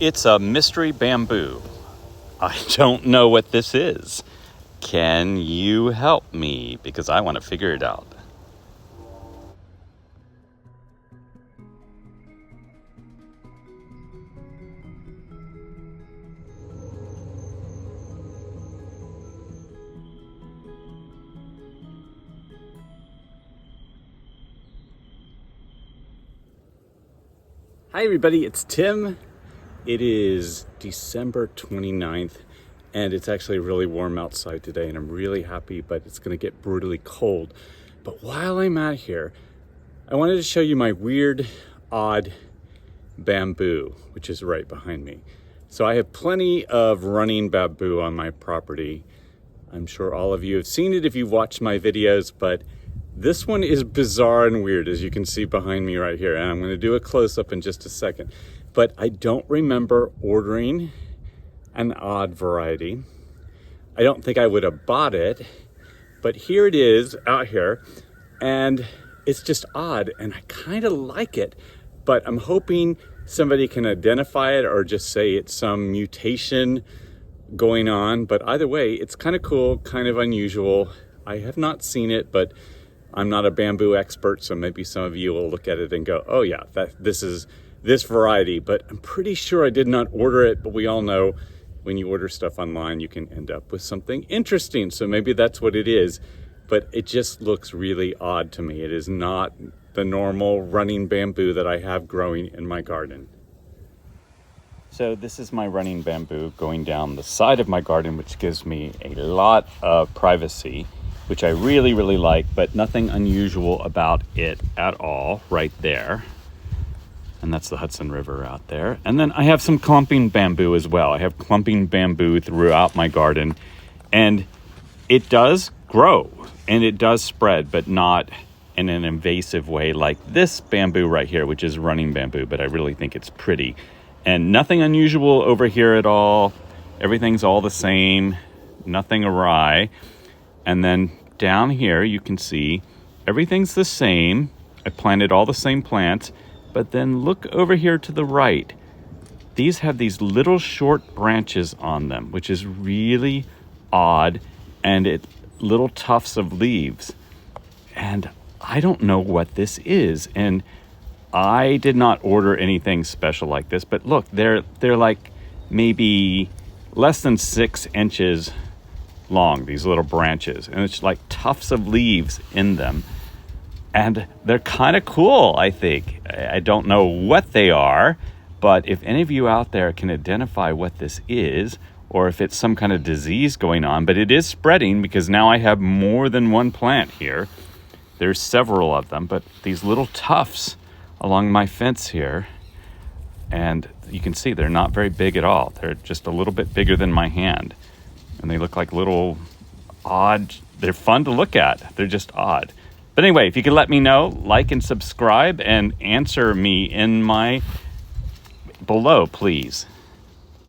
It's a mystery bamboo. I don't know what this is. Can you help me? Because I want to figure it out. Hi everybody, it's Tim. It is December 29th and it's actually really warm outside today and I'm really happy, but it's going to get brutally cold. But while I'm out here, I wanted to show you my weird, odd bamboo, which is right behind me. So I have plenty of running bamboo on my property. I'm sure all of you have seen it if you've watched my videos, but this one is bizarre and weird, as you can see behind me right here. And I'm going to do a close-up in just a second. But I don't remember ordering an odd variety. I don't think I would have bought it. But here it is out here. And it's just odd. And I kind of like it. But I'm hoping somebody can identify it or just say it's some mutation going on. But either way, it's kind of cool, kind of unusual. I have not seen it, but I'm not a bamboo expert, so maybe some of you will look at it and go, oh yeah, this is this variety, but I'm pretty sure I did not order it, but we all know when you order stuff online, you can end up with something interesting. So maybe that's what it is, but it just looks really odd to me. It is not the normal running bamboo that I have growing in my garden. So this is my running bamboo going down the side of my garden, which gives me a lot of privacy, which I really, really like, but nothing unusual about it at all right there. And that's the Hudson River out there. And then I have some clumping bamboo as well. I have clumping bamboo throughout my garden, and it does grow and it does spread, but not in an invasive way like this bamboo right here, which is running bamboo, but I really think it's pretty. And nothing unusual over here at all. Everything's all the same, nothing awry. And then down here, you can see everything's the same. I planted all the same plants, but then look over here to the right. These have these little short branches on them, which is really odd, and little tufts of leaves. And I don't know what this is. And I did not order anything special like this, but look, they're like maybe less than 6 inches long, these little branches, and it's like tufts of leaves in them, and they're kind of cool. I think I don't know what they are, but if any of you out there can identify what this is, or if it's some kind of disease going on, but it is spreading because now I have more than one plant here. There's several of them, but these little tufts along my fence here, and you can see they're not very big at all. They're just a little bit bigger than my hand. And they look like little odd, they're fun to look at. They're just odd. But anyway, if you could let me know, like and subscribe and answer me in below, please.